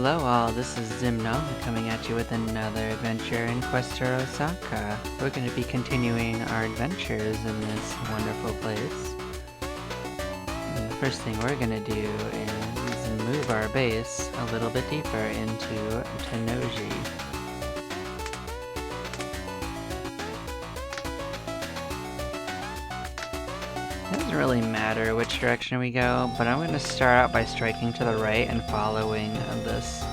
Hello all, this is Zimnoma coming at you with another adventure in Quest to Osaka. We're going to be continuing our adventures in this wonderful place. And the first thing we're going to do is move our base a little bit deeper into Tennoji. It doesn't really matter which direction we go, but I'm going to start out by striking to the right and following this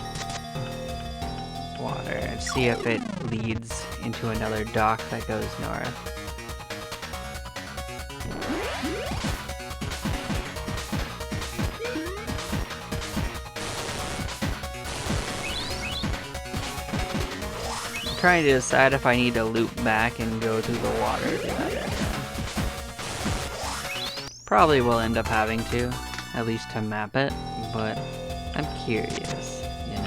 water and see if it leads into another dock that goes north. I'm trying to decide if I need to loop back and go through the water to that area. Probably will end up having to, at least to map it, but I'm curious, you know.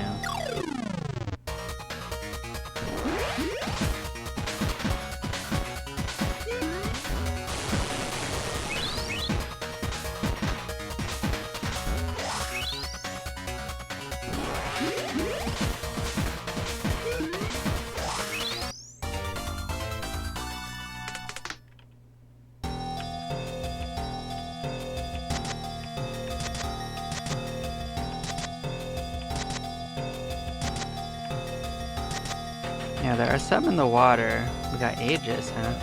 Yeah, there are some in the water. We got Aegis, huh?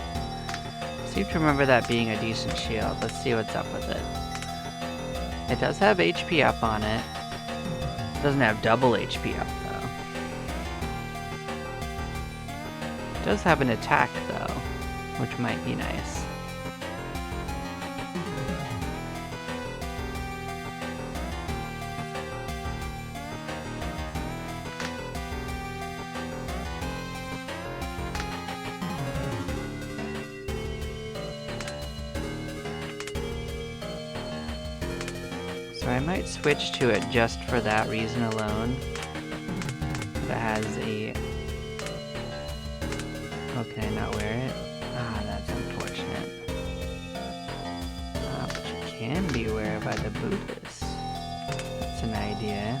Seem to remember that being a decent shield. Let's see what's up with it. It does have HP up on it. It doesn't have double HP up, though. It does have an attack, though, which might be nice. So I might switch to it just for that reason alone. That has a... Oh, can I not wear it? Ah, that's unfortunate. But you can be wear by the Buddhists. That's an idea.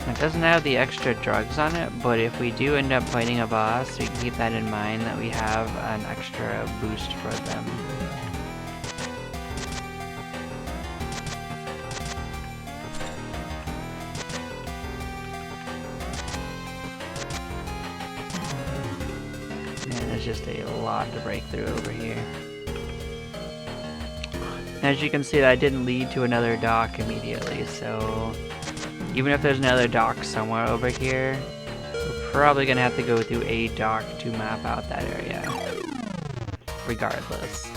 It doesn't have the extra drugs on it, but if we do end up fighting a boss, we can keep that in mind that we have an extra boost for them. And there's just a lot to break through over here. As you can see, that didn't lead to another dock immediately, so... Even if there's another dock somewhere over here, we're probably gonna have to go through a dock to map out that area, regardless.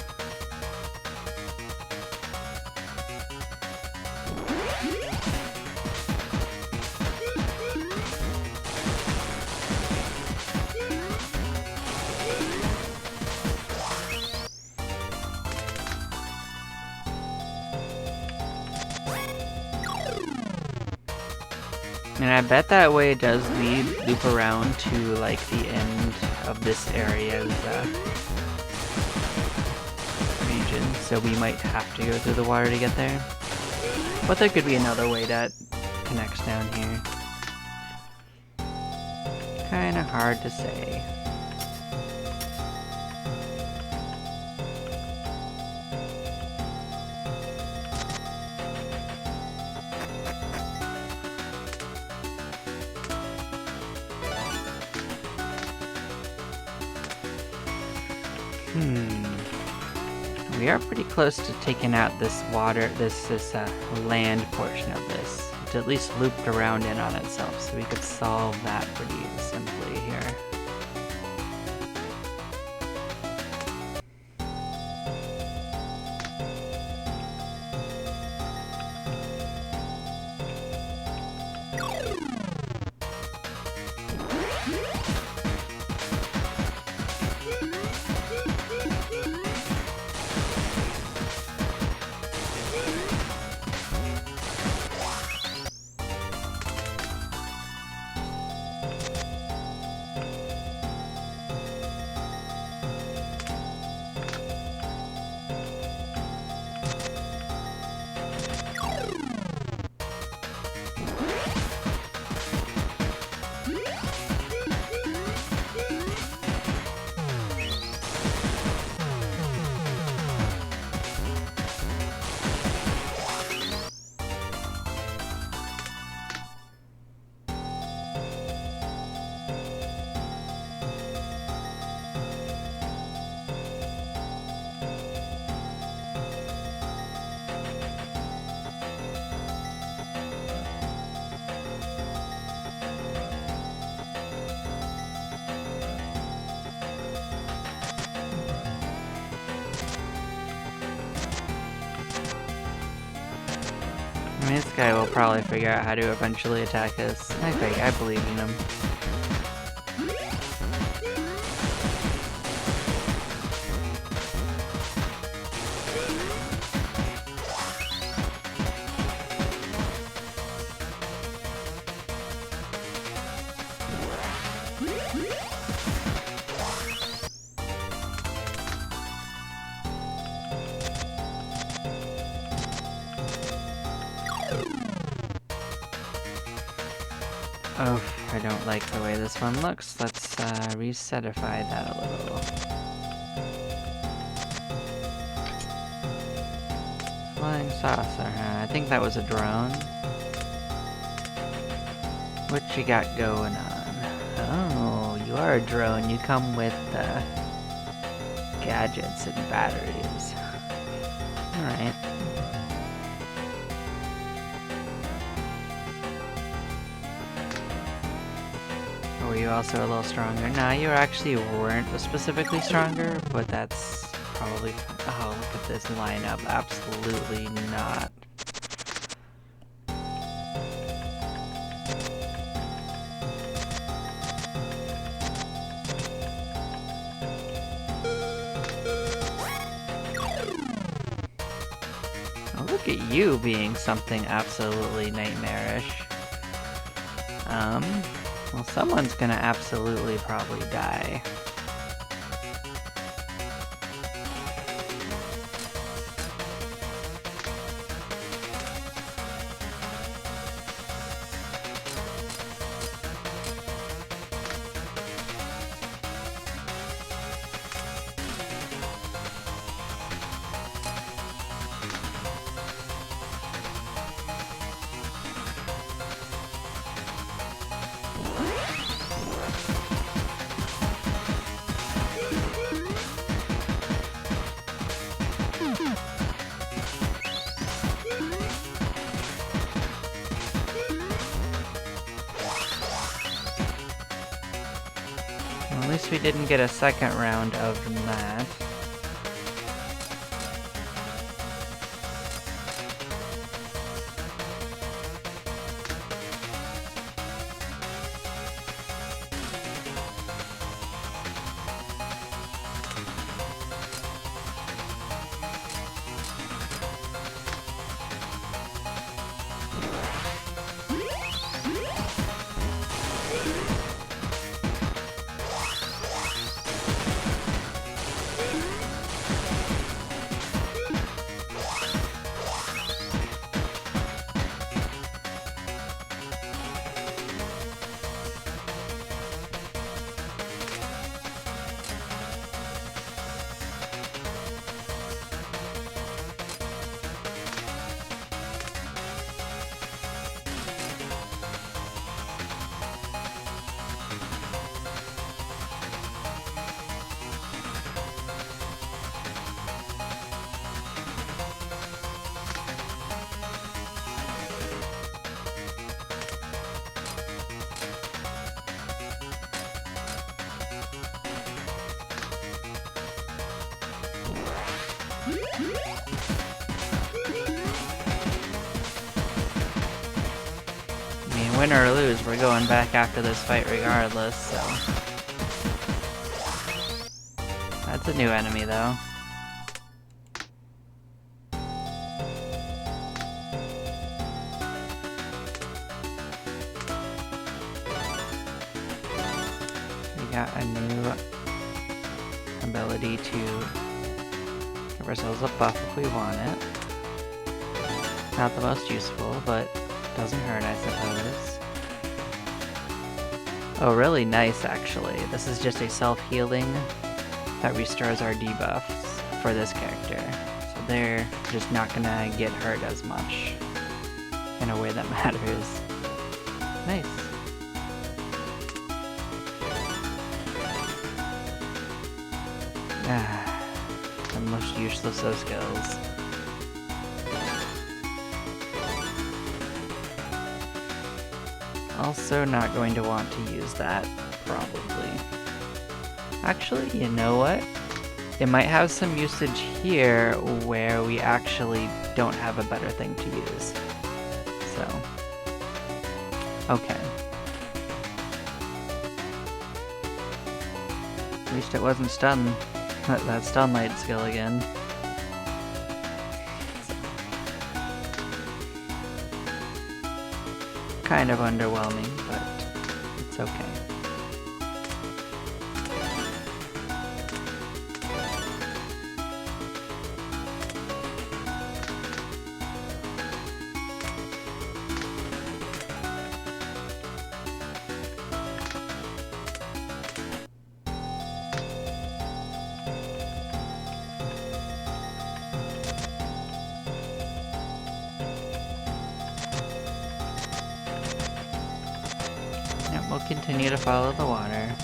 And I bet that way it does loop around to like the end of this area's region, so we might have to go through the water to get there. But there could be another way that connects down here. Kinda hard to say. We are pretty close to taking out this water, this land portion of this. It's at least looped around in on itself, so we could solve that pretty simply here. I mean, this guy will probably figure out how to eventually attack us. I believe in him. Oh, I don't like the way this one looks. Let's resetify that a little. Flying saucer, huh? I think that was a drone. What you got going on? Oh, you are a drone. You come with gadgets and batteries. Alright. Were you also a little stronger? Nah, you actually weren't specifically stronger, but that's probably... Oh, look at this lineup. Absolutely not. Oh, look at you being something absolutely nightmarish. Well, someone's gonna absolutely probably die. Well, at least we didn't get a second round of that. I mean, win or lose, we're going back after this fight regardless, so... That's a new enemy, though. We got a new ability to give ourselves a buff if we want it. Not the most useful, but doesn't hurt, I suppose. Oh, really nice, actually. This is just a self-healing that restores our debuffs for this character. So they're just not gonna get hurt as much in a way that matters. Nice. Ah, the most useless of skills. Also not going to want to use that, probably. Actually, you know what? It might have some usage here where we actually don't have a better thing to use. so. Okay. At least it wasn't stun. That stun light skill again. Kind of underwhelming, but it's okay. We'll continue to follow the water.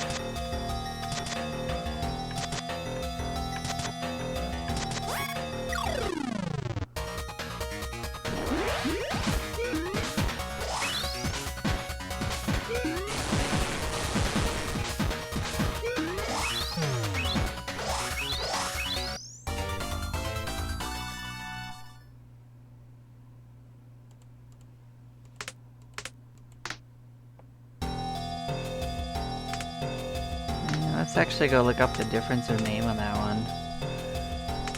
Let's actually go look up the difference of name on that one.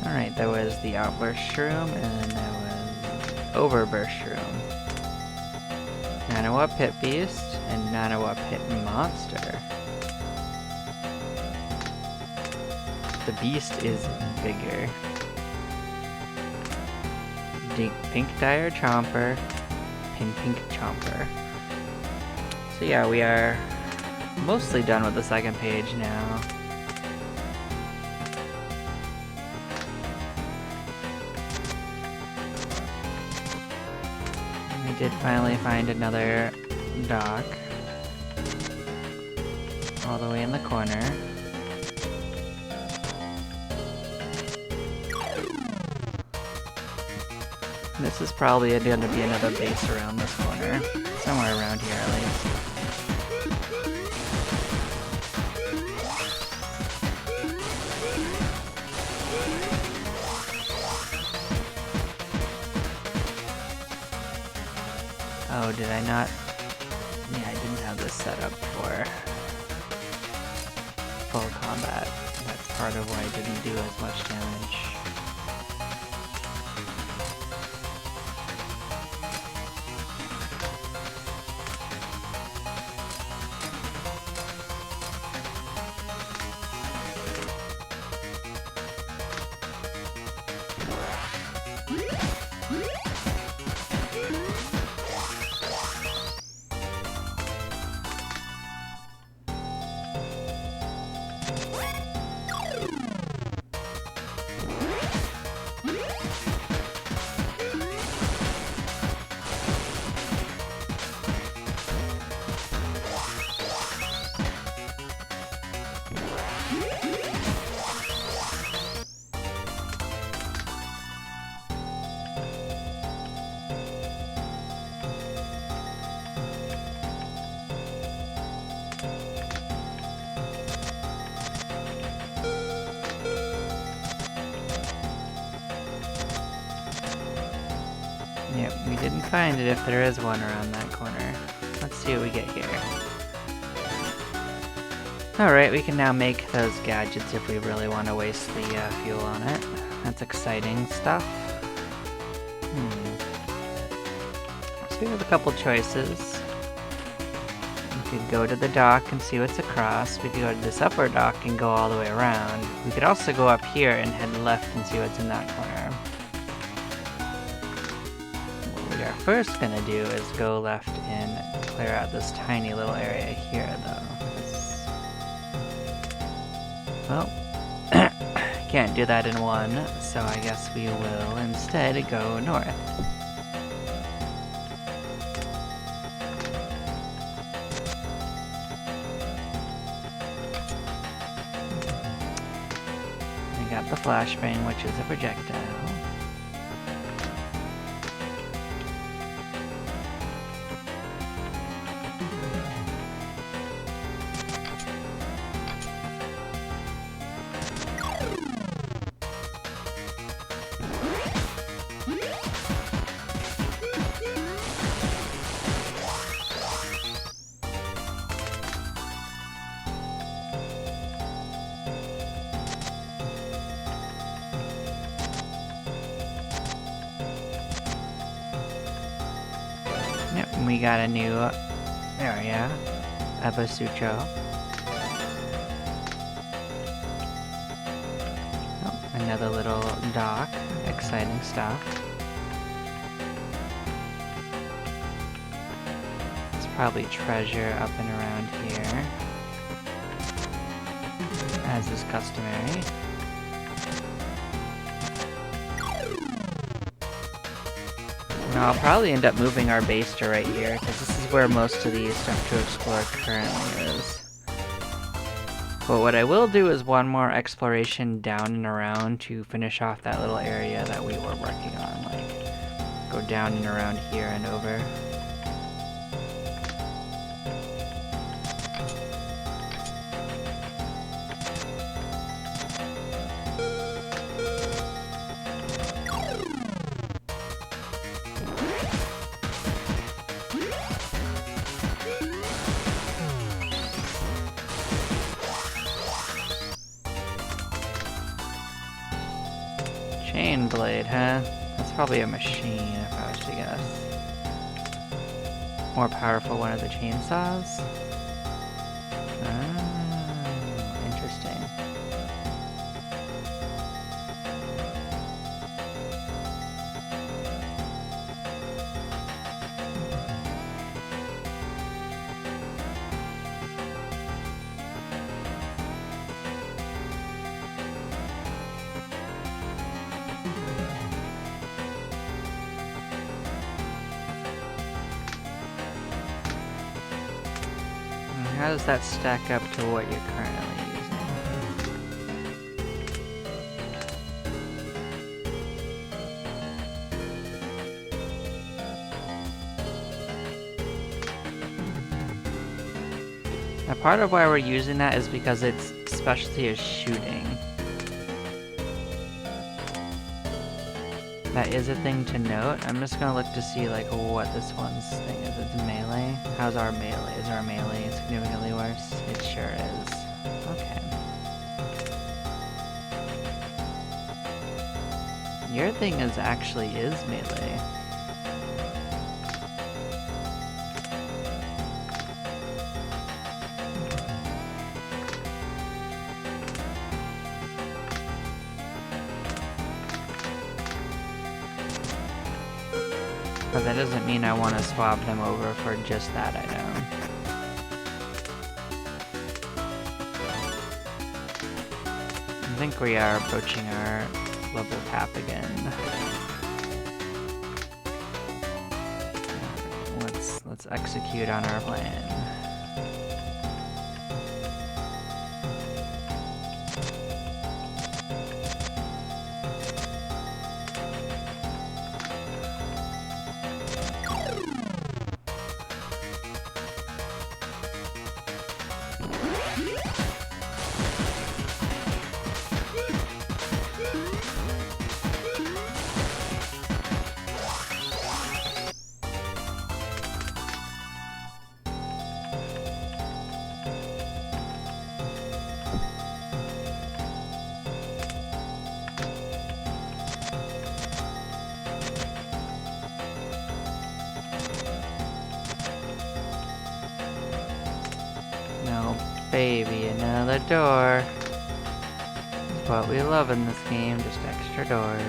Alright, there was the Outburst Shroom, and then there was Overburst Shroom. Nanowa Pit Beast, and Nanowa Pit Monster. The Beast is bigger. Pink Dire Chomper, and Pink Chomper. So yeah, we are mostly done with the second page now. We did finally find another dock. All the way in the corner. This is probably going to be another base around this corner. Somewhere around here at least. Oh, did I not? Yeah, I didn't have this set up for full combat. That's part of why I didn't do as much damage. Yep, we didn't find it if there is one around that corner. Let's see what we get here. Alright, we can now make those gadgets if we really want to waste the fuel on it. That's exciting stuff. So we have a couple choices. We could go to the dock and see what's across. We could go to this upper dock and go all the way around. We could also go up here and head left and see what's in that corner. First gonna do is go left and clear out this tiny little area here though. Well, can't do that in one, so I guess we will instead go north. We got the flashbang, which is a projectile. And we got a new area, Abasucho. Oh, another little dock. Exciting stuff. It's probably treasure up and around here, as is customary. Now, I'll probably end up moving our base to right here, because this is where most of the stuff to explore currently is. But what I will do is one more exploration down and around to finish off that little area that we were working on. Like, go down and around here and over. Chain blade, huh? That's probably a machine, if I was to guess. More powerful one of the chainsaws? Ah, interesting. How does that stack up to what you're currently using? Now, part of why we're using that is because its specialty is shooting. That is a thing to note. I'm just gonna look to see like what this one's thing is. It's melee. How's our melee? Is our melee significantly worse? It sure is. Okay. Your thing is actually melee. But that doesn't mean I want to swap them over for just that item. I think we are approaching our level cap again. Let's execute on our plan. Baby, another door. That's what we love in this game, just extra doors.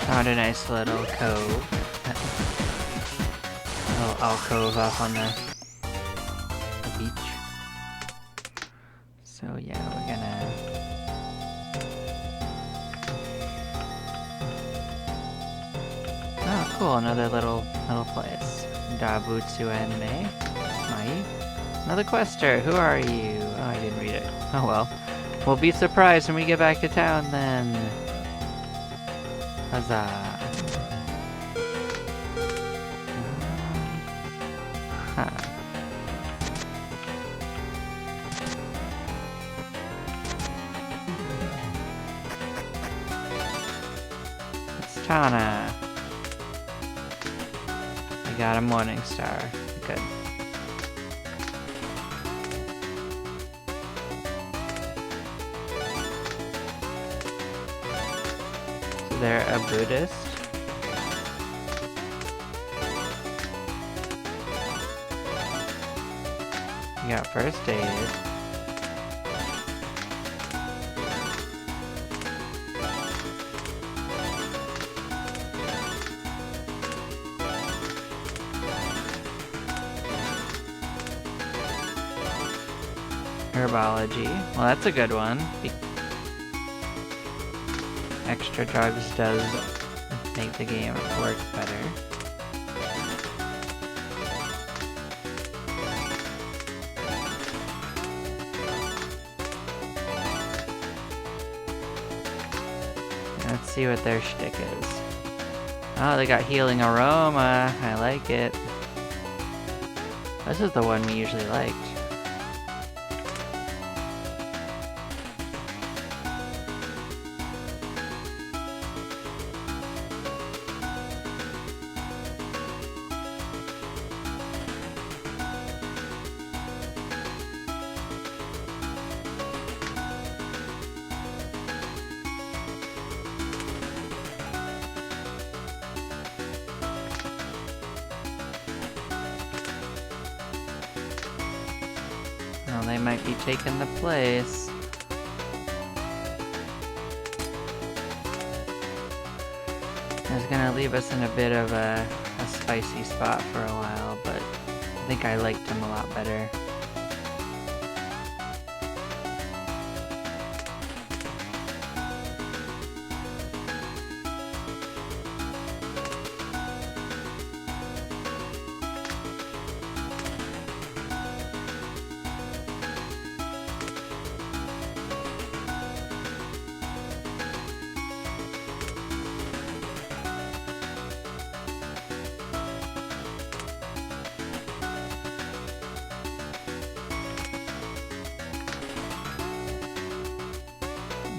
Found a nice little cove. A little alcove off on the beach. So yeah, we're gonna... Oh, cool, another little place. Dabutsu anime. Mai. Another quester, who are you? Oh, I didn't read it. Oh well. We'll be surprised when we get back to town then. Huzzah. Huh. It's Tana. I got a morning star. Good. So they're a Buddhist. You got first aid. Herbology. Well, that's a good one. Extra drugs does make the game work better. Let's see what their shtick is. Oh, they got healing aroma. I like it. This is the one we usually liked. Well, they might be taking the place. It's gonna leave us in a bit of a spicy spot for a while, but I think I liked him a lot better.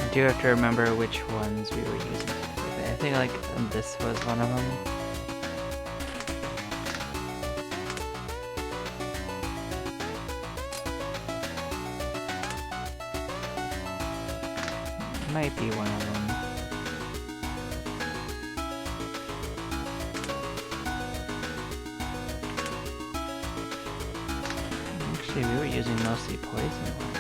I do have to remember which ones we were using. I think like this was one of them. Might be one of them. Actually, we were using mostly poison, weren't we?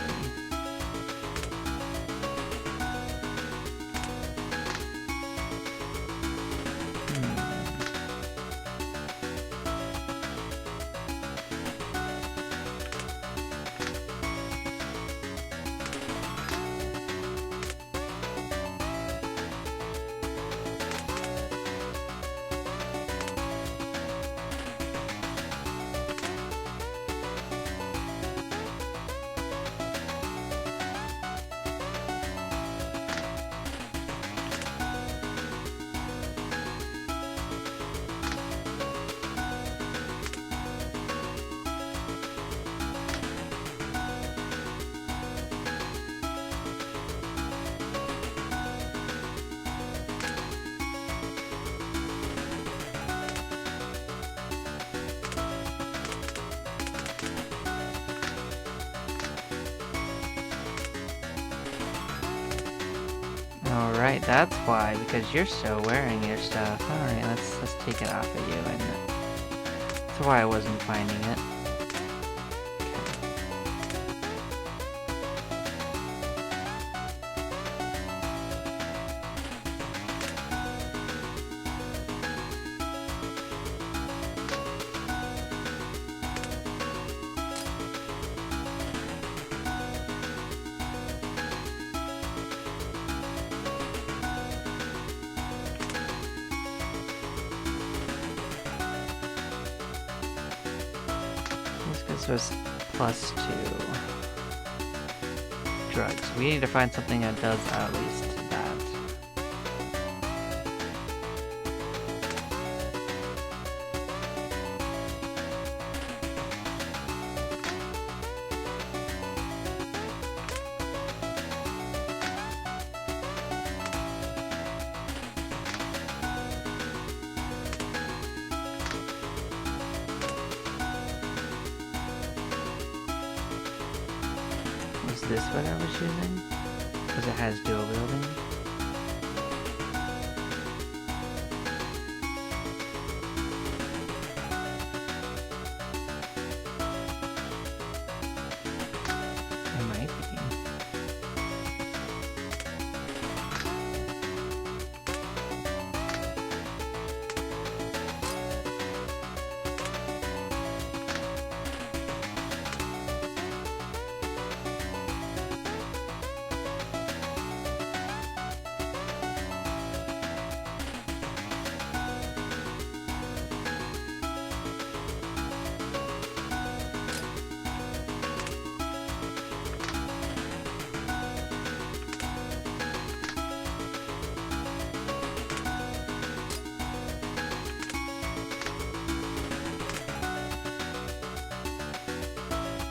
Alright, that's why, because you're still wearing your stuff. Alright, let's take it off of you, and that's why I wasn't finding it. So it's +2. Drugs. We need to find something that does at least that. Was this what I was using? Because it has dual wielding. It might be.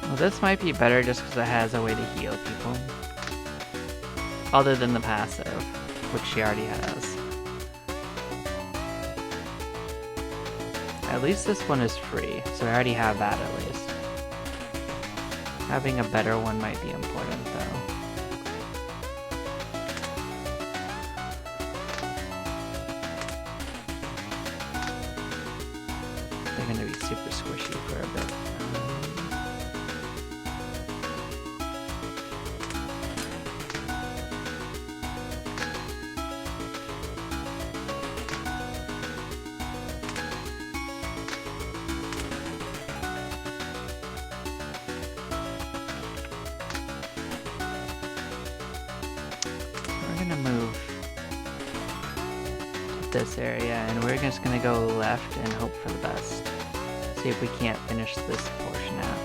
Well, this might be better just because it has a way to heal people. Other than the passive, which she already has. At least this one is free, so I already have that at least. Having a better one might be important though. They're gonna be super squishy for a bit. This area, and we're just gonna go left and hope for the best. See if we can't finish this portion out.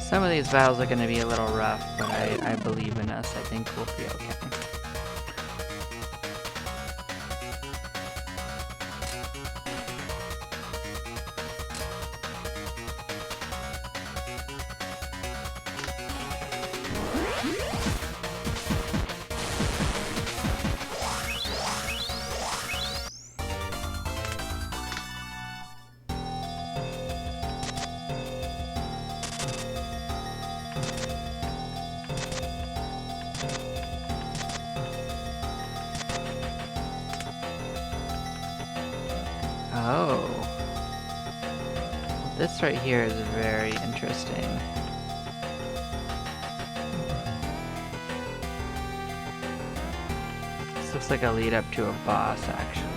Some of these battles are gonna be a little rough, but I believe in us. I think we'll be okay. Oh. This right here is very interesting. This looks like a lead up to a boss, actually.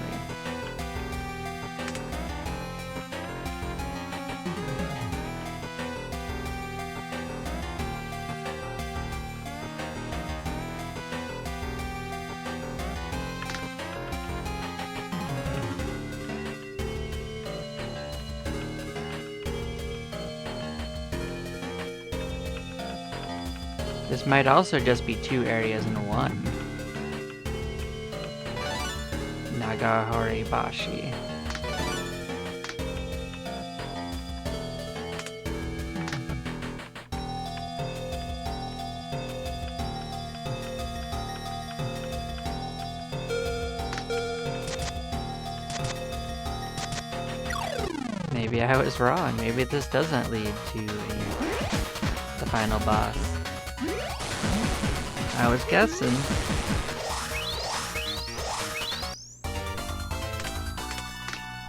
This might also just be 2 areas in one. Nagahoribashi. Maybe I was wrong. Maybe this doesn't lead to the final boss. I was guessing.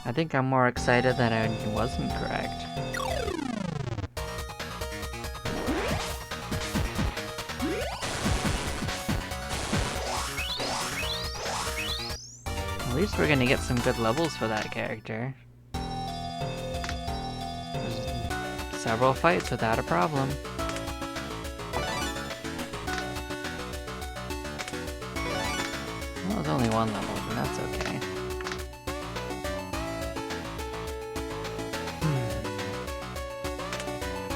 I think I'm more excited that I wasn't correct. At least we're gonna get some good levels for that character. There's several fights without a problem. was only one level, but that's okay.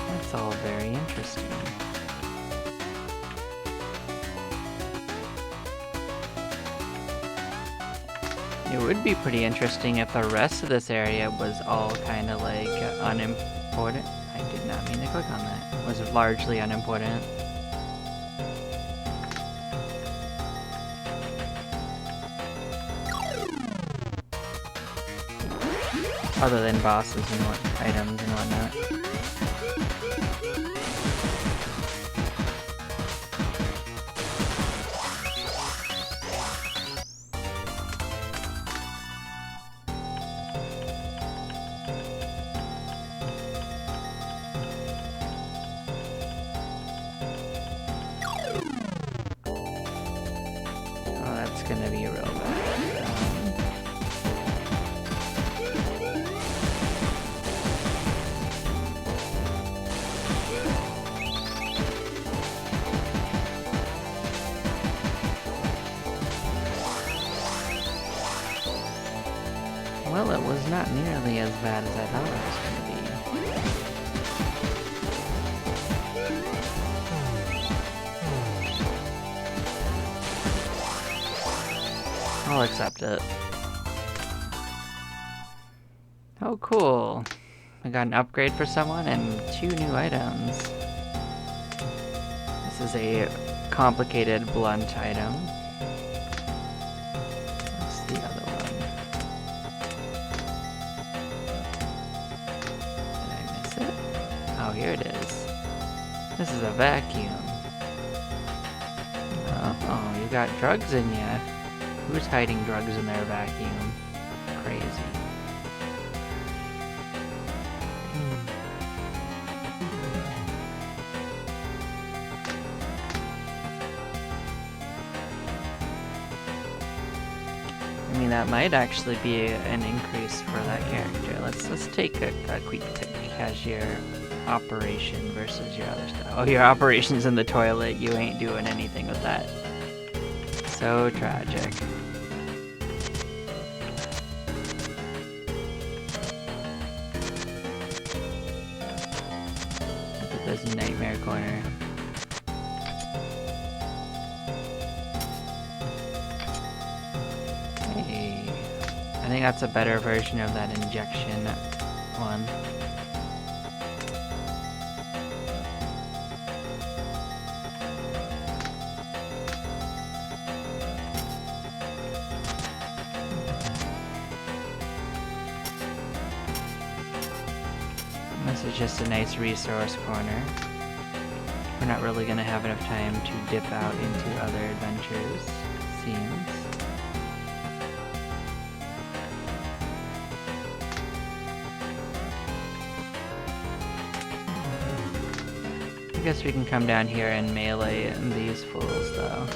That's all very interesting. It would be pretty interesting if the rest of this area was all kind of like unimportant. I did not mean to click on that. It was largely unimportant. Other than bosses and items and whatnot. Oh, that's gonna be real bad. Well, it was not nearly as bad as I thought it was going to be. I'll accept it. Oh, cool. I got an upgrade for someone and 2 new items. This is a complicated blunt item. What's the other one? Oh, here it is. This is a vacuum. Oh, you got drugs in ya. Who's hiding drugs in their vacuum? Crazy. I mean, that might actually be an increase for that character. Let's take a quick cashier operation versus your other stuff. Oh, your operation's in the toilet. You ain't doing anything with that. So tragic. Look at this nightmare corner. Hey. I think that's a better version of that injection one. This is just a nice resource corner. We're not really going to have enough time to dip out into other adventures, seems. I guess we can come down here and melee these fools, though.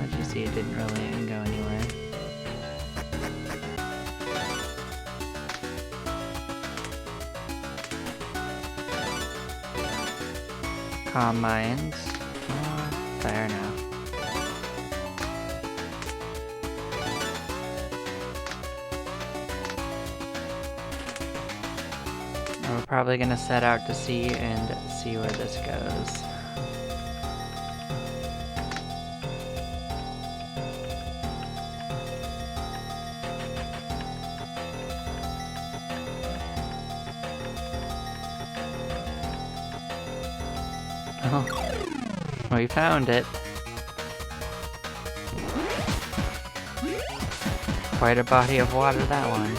As you see, it didn't really go anywhere. Calm minds. Fair enough. We're probably gonna set out to sea and see where this goes. Oh, we found it. Quite a body of water, that one.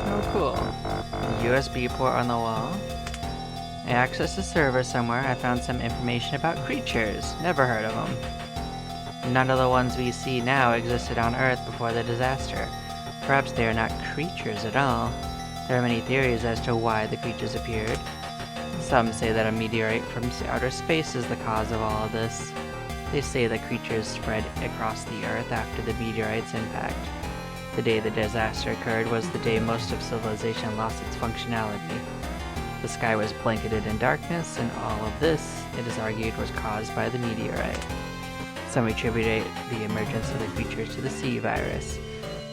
Oh, cool. USB port on the wall. I accessed a server somewhere. I found some information about creatures. Never heard of them. None of the ones we see now existed on Earth before the disaster. Perhaps they are not creatures at all. There are many theories as to why the creatures appeared. Some say that a meteorite from outer space is the cause of all of this. They say the creatures spread across the Earth after the meteorite's impact. The day the disaster occurred was the day most of civilization lost its functionality. The sky was blanketed in darkness, and all of this, it is argued, was caused by the meteorite. Some attribute the emergence of the creatures to the C virus.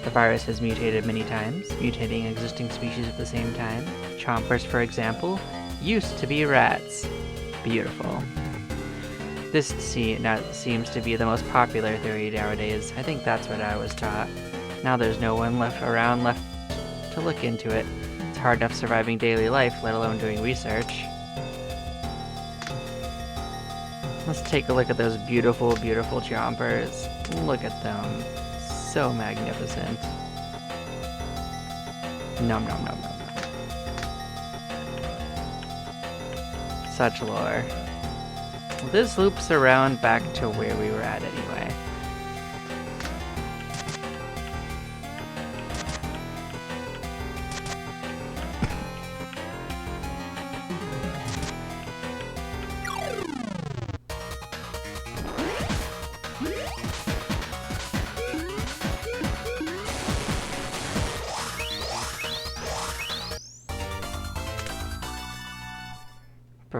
The virus has mutated many times, mutating existing species at the same time. Chompers, for example, used to be rats. Beautiful. This seems to be the most popular theory nowadays. I think that's what I was taught. Now there's no one left to look into it. It's hard enough surviving daily life, let alone doing research. Let's take a look at those beautiful, beautiful chompers. Look at them. So magnificent. Nom nom nom nom nom. Such lore. This loops around back to where we were at anyway.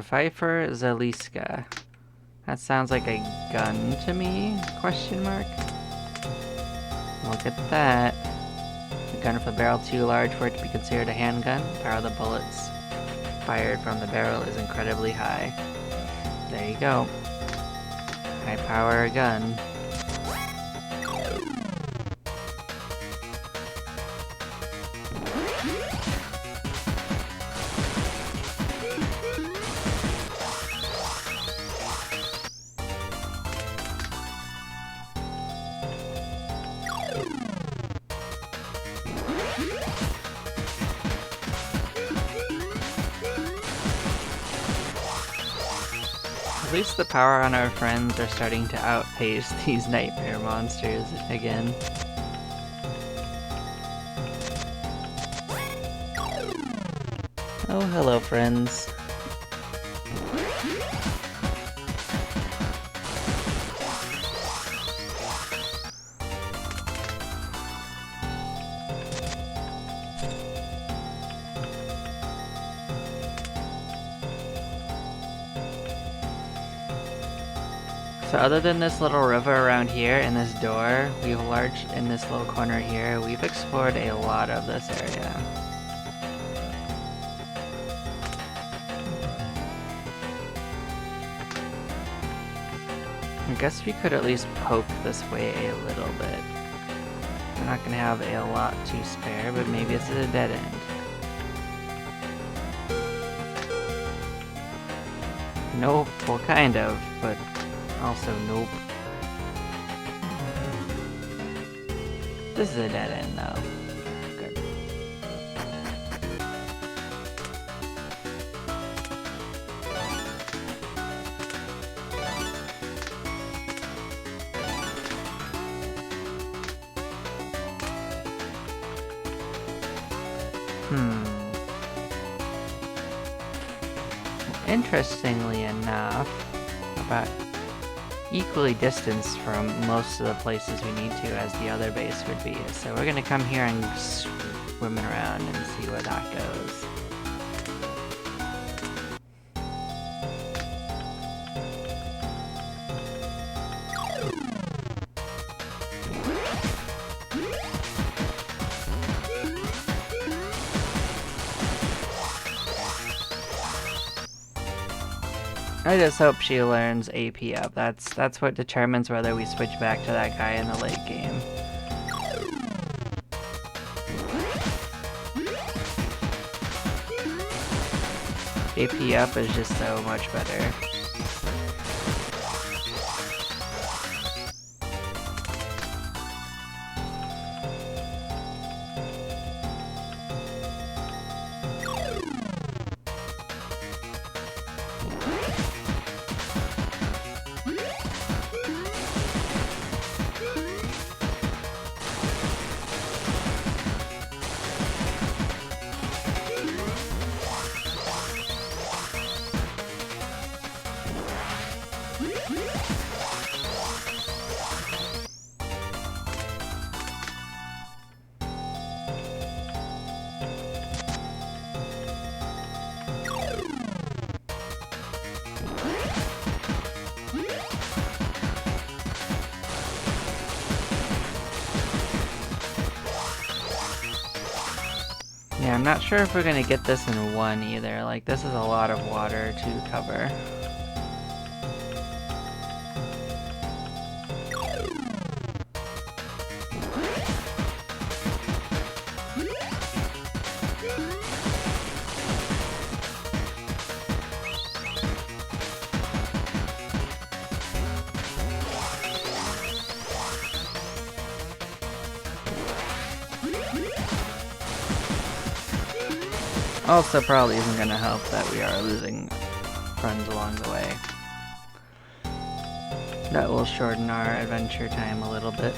Pfeiffer Zaliska. That sounds like a gun to me? Question mark. Look at that. A gun with a barrel too large for it to be considered a handgun. Power of the bullets fired from the barrel is incredibly high. There you go. High power gun. At least the power on our friends are starting to outpace these nightmare monsters again. Oh, hello friends. So other than this little river around here and this door, in this little corner here, we've explored a lot of this area. I guess we could at least poke this way a little bit. We're not gonna have a lot to spare, but maybe it's at a dead end. Nope, well kind of, but also nope. This is a dead end though. Good. Interestingly enough, about equally distanced from most of the places we need to as the other base would be. So we're gonna come here and swim around and see where that goes. I just hope she learns AP up. That's what determines whether we switch back to that guy in the late game. AP up is just so much better. Yeah, I'm not sure if we're gonna get this in one either. Like, this is a lot of water to cover. Also, probably isn't going to help that we are losing friends along the way. That will shorten our adventure time a little bit.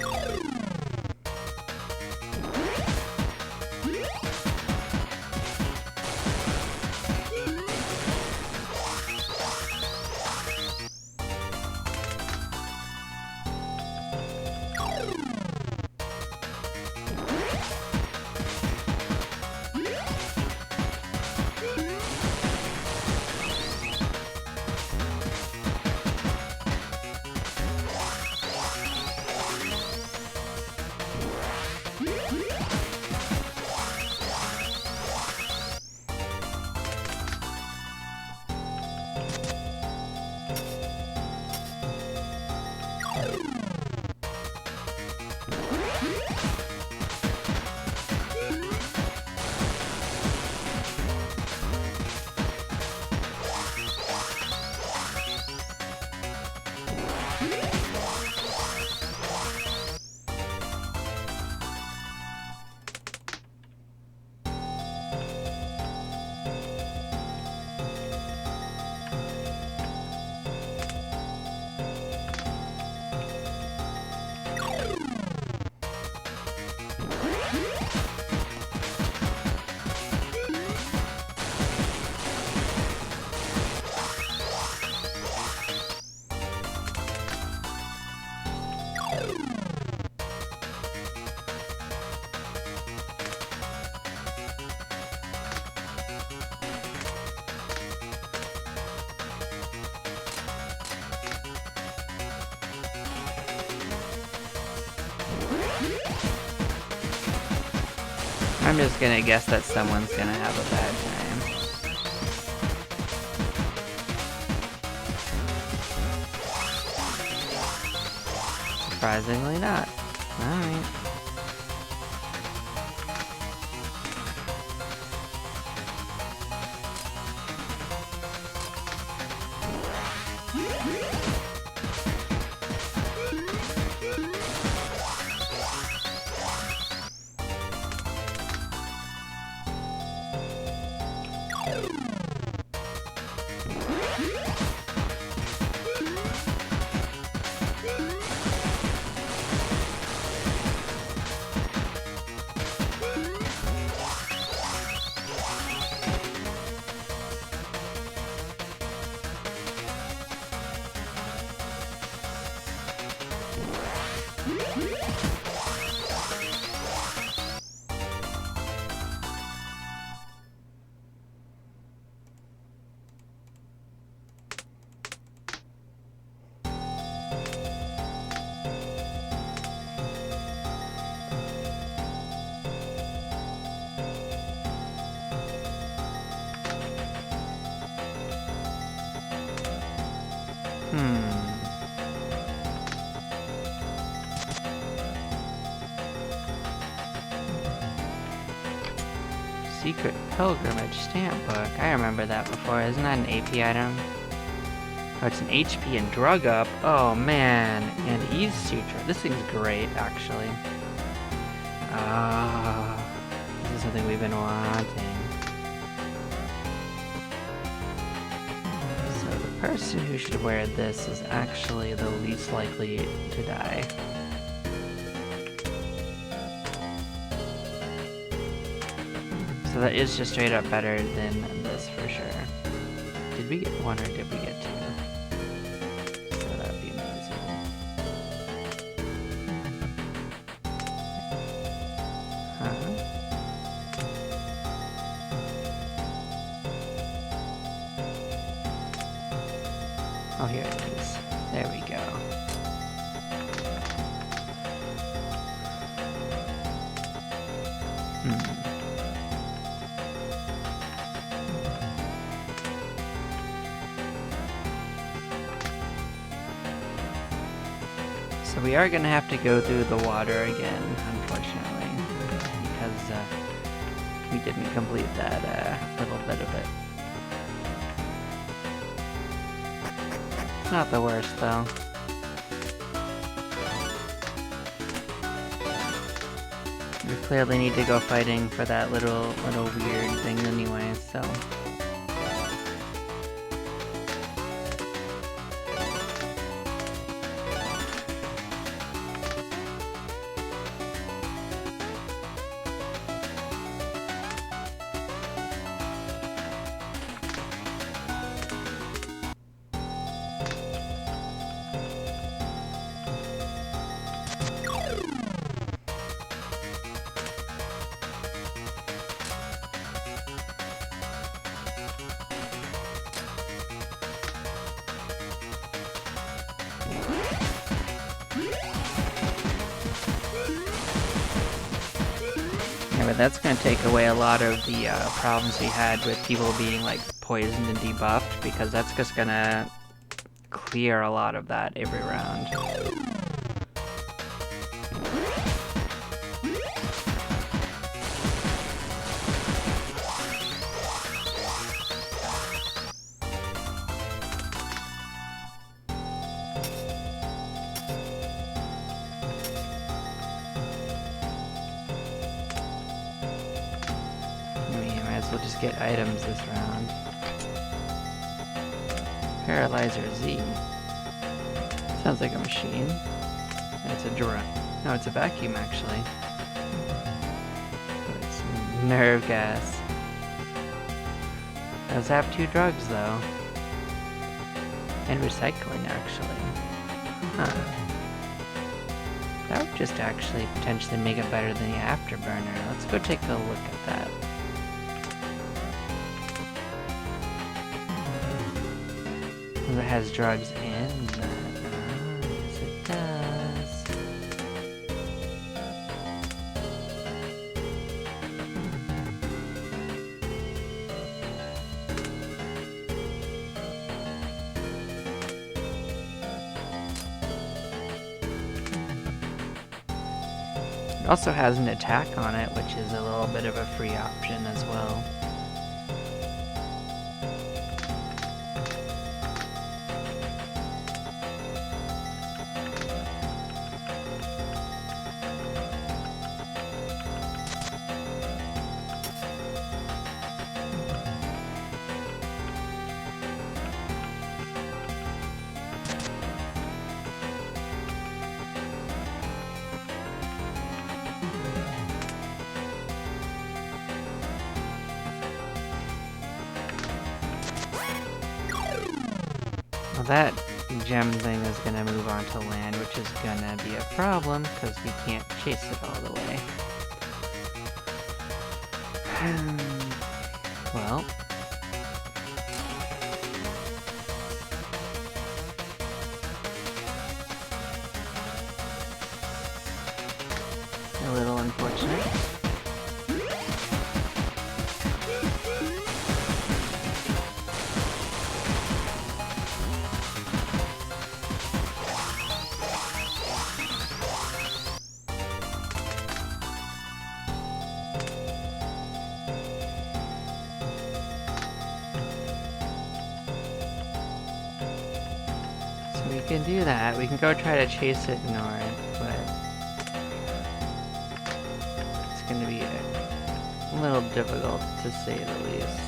I'm just gonna guess that someone's gonna have a bad time. Surprisingly not. Alright. Secret Pilgrimage stamp book. I remember that before. Isn't that an AP item? Oh, it's an HP and drug up. Oh man, and Ease Suture. This thing's great, actually. This is something we've been wanting. So the person who should wear this is actually the least likely to die. So that is just straight up better than this for sure. Did we get one or did we get two? So that'd be amazing. Oh, here it is. There we go. So we are gonna have to go through the water again, unfortunately, because we didn't complete that little bit of it. It's not the worst though. We clearly need to go fighting for that little weird thing anyway, so. But that's going to take away a lot of the problems we had with people being like poisoned and debuffed, because that's just going to clear a lot of that every round. We'll just get items this round. Paralyzer Z. Sounds like a machine. It's a drone. No, it's a vacuum actually. It's nerve gas. Does have 2 drugs though. And recycling actually. Huh. That would just actually potentially make it better than the Afterburner. Let's go take a look at that. It has drugs in that. Yes, it does. It also has an attack on it, which is a little bit of a free option as well. Well, that gem thing is gonna move on to land, which is gonna be a problem, because we can't chase it all the way. Well. A little unfortunate. We can do that. We can go try to chase it north, but it's going to be a little difficult to say the least.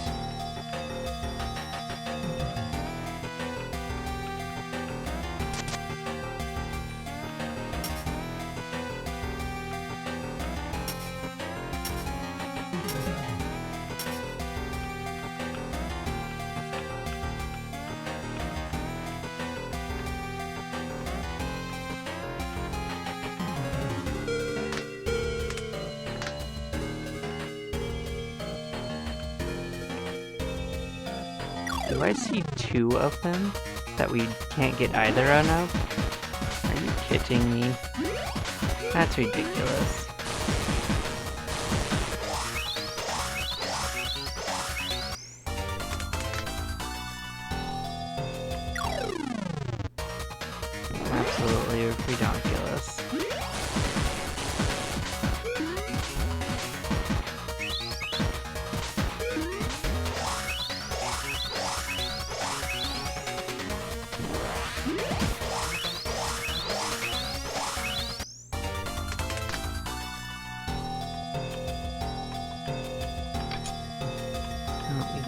Do I see 2 of them that we can't get either one of? Are you kidding me? That's ridiculous. Absolutely redonkulous.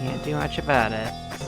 Can't do much about it, so.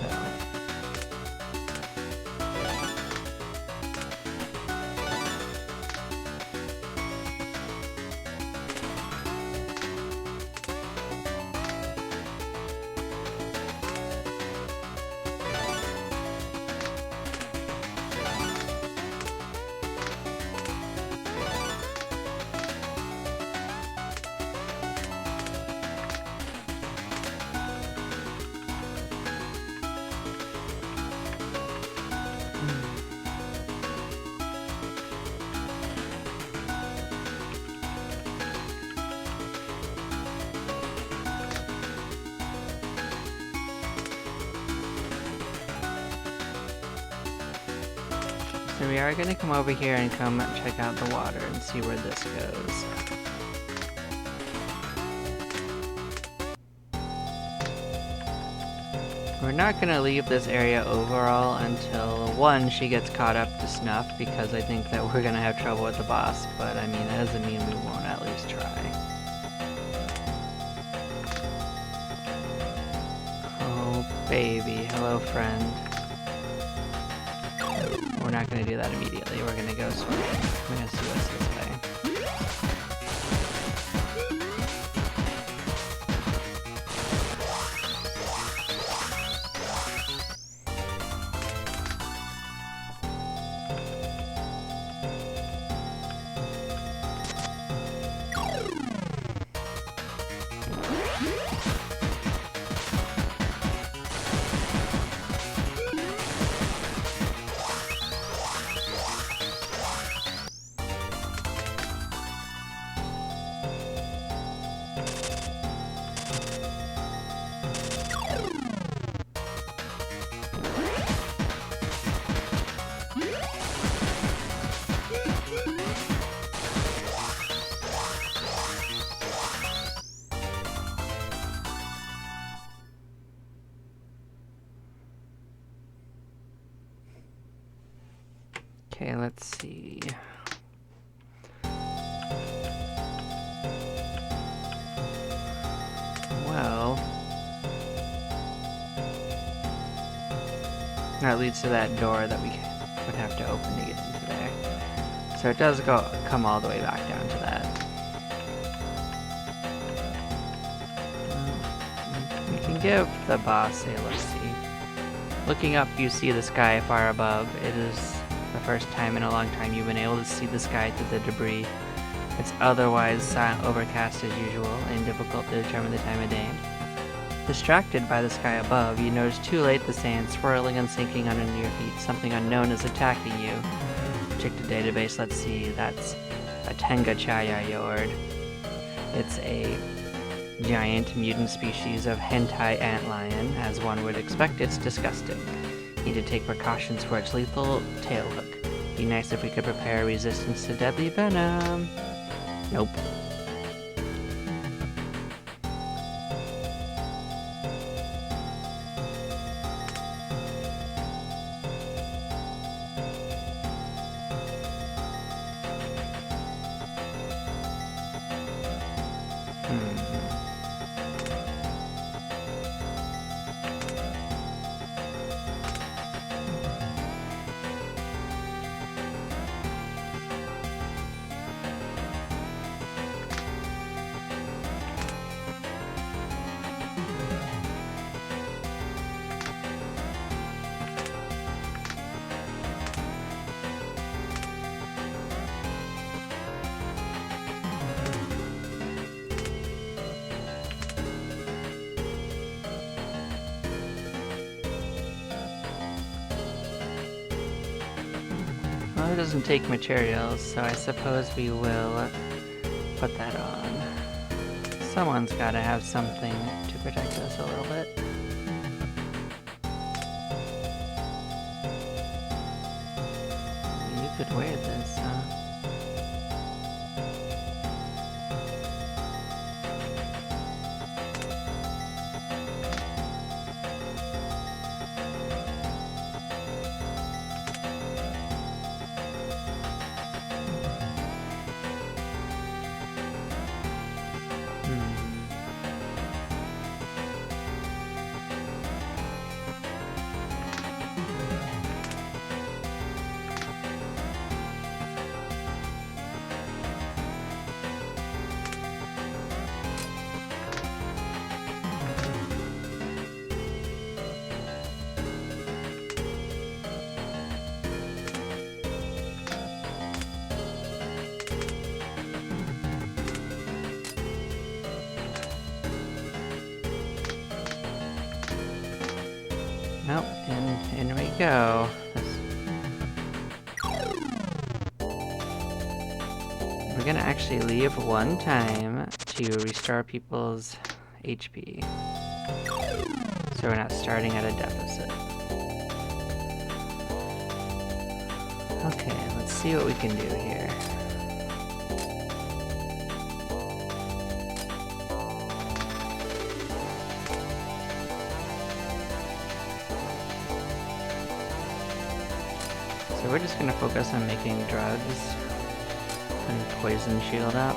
So we are gonna come over here and come check out the water and see where this goes. We're not gonna leave this area overall until, one, she gets caught up to snuff, because I think that we're gonna have trouble with the boss, but I mean, that doesn't mean we won't at least try. Oh, baby. Hello, friend. We're not gonna do that immediately. We're gonna go swimming. We're gonna see what's this way. Okay, let's see. Well, that leads to that door that we would have to open to get into there. So it does come all the way back down to that. We can give the boss a look-see. Looking up, you see the sky far above. It is the first time in a long time you've been able to see the sky through the debris. It's otherwise silent, overcast as usual, and difficult to determine the time of day. Distracted by the sky above, you notice too late the sand swirling and sinking under your feet. Something unknown is attacking you. Check the database, let's see, that's a Tenga Chaya Yord. It's a giant mutant species of hentai antlion. As one would expect, it's disgusting. Need to take precautions for its lethal tail hook. Be nice if we could prepare resistance to deadly venom. Nope. Well, it doesn't take materials, so I suppose we will put that on. Someone's gotta have something to protect us a little bit. You could wear this, huh? Nope, and in we go. We're gonna actually leave one time to restore people's HP. So we're not starting at a deficit. Okay, let's see what we can do here. So we're just gonna focus on making drugs and poison shield up.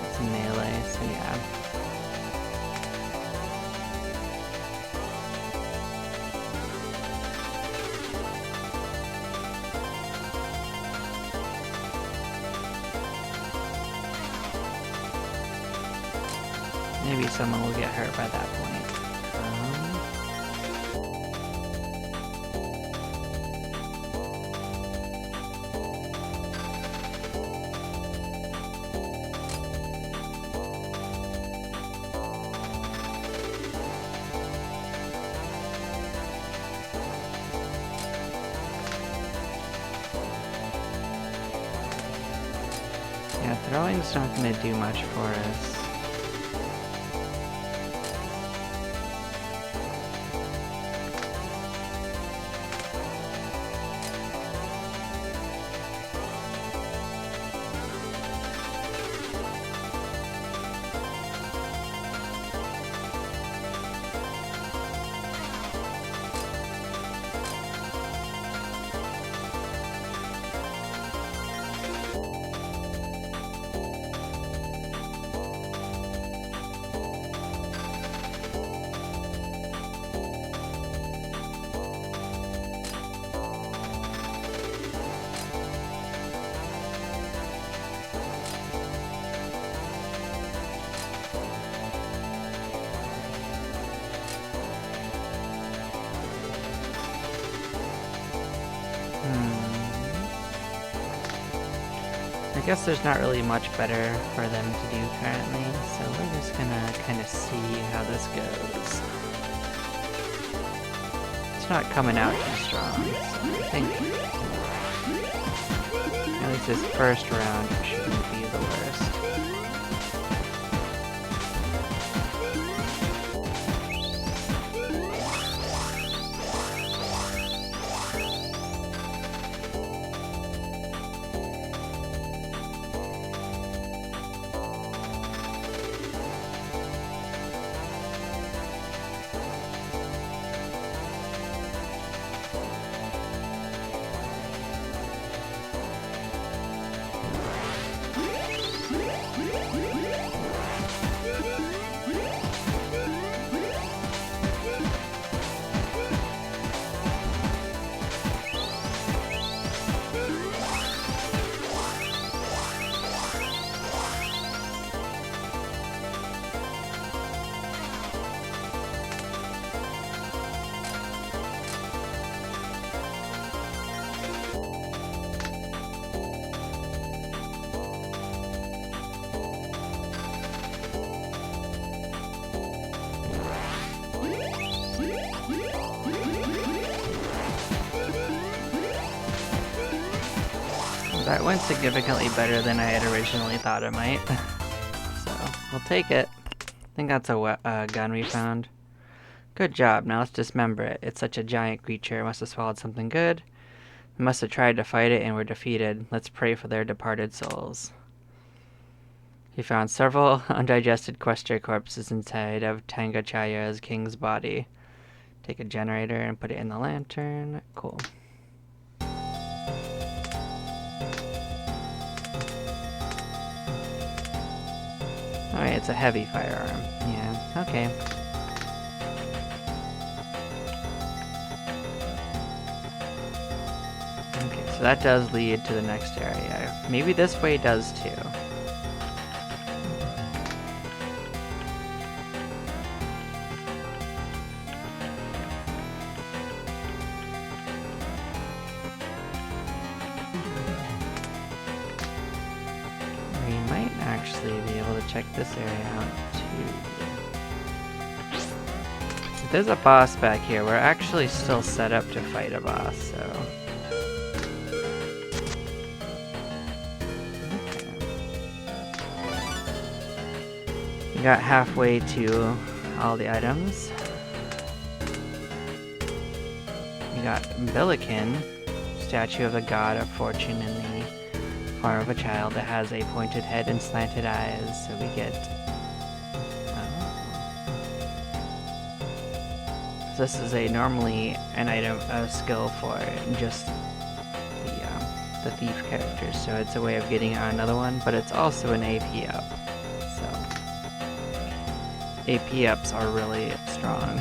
It's melee, so yeah. Maybe someone will get hurt by that point. Yeah, throwing's not going to do much for us. I guess there's not really much better for them to do currently, so we're just gonna kind of see how this goes. It's not coming out too strong, so I think at least this first round shouldn't be the worst. That went significantly better than I had originally thought it might. So, we'll take it. I think that's a gun we found. Good job, now let's dismember it. It's such a giant creature, it must have swallowed something good. We must have tried to fight it and were defeated. Let's pray for their departed souls. He found several undigested Quester corpses inside of Tangachaya's king's body. Take a generator and put it in the lantern. Cool. Alright, it's a heavy firearm. Yeah, okay. Okay, so that does lead to the next area. Maybe this way does too. actually be able to check this area out too. If there's a boss back here, we're actually still set up to fight a boss, so... We got halfway to all the items. We got Billiken, statue of the god of fortune in the form of a child that has a pointed head and slanted eyes. So we get... this is normally an item, a skill for just the thief characters. So it's a way of getting on another one, but it's also an AP up. AP ups are really strong.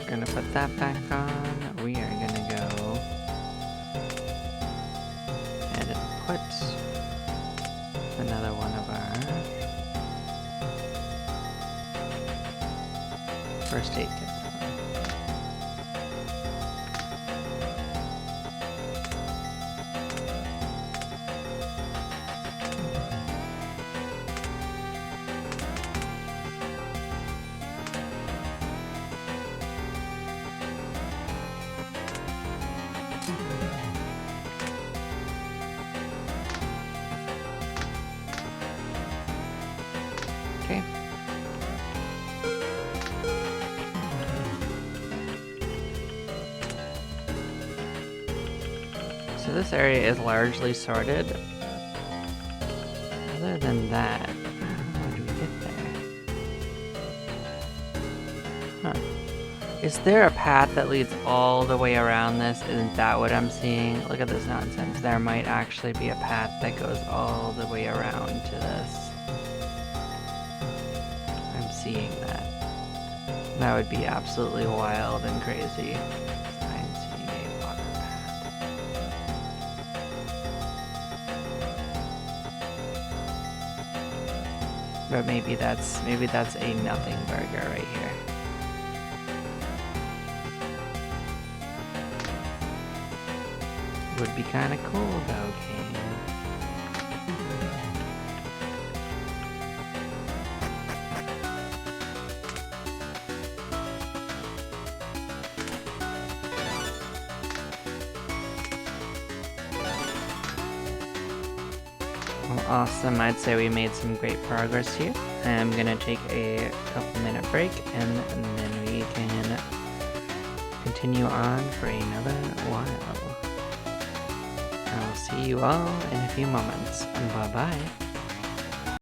Gonna put that back on. We are gonna go and put another one of our first aid kits on. Okay. So this area is largely sorted. Other than that, how do we get there? Huh. Is there a path that leads all the way around this? Isn't that what I'm seeing? Look at this nonsense. There might actually be a path that goes all the way around to this. Seeing that. That would be absolutely wild and crazy. I'm seeing a water path. But maybe that's a nothing burger right here. Would be kinda cool though, King. Awesome, I'd say we made some great progress here. I'm gonna take a couple-minute break and then we can continue on for another while. I'll see you all in a few moments. Bye-bye.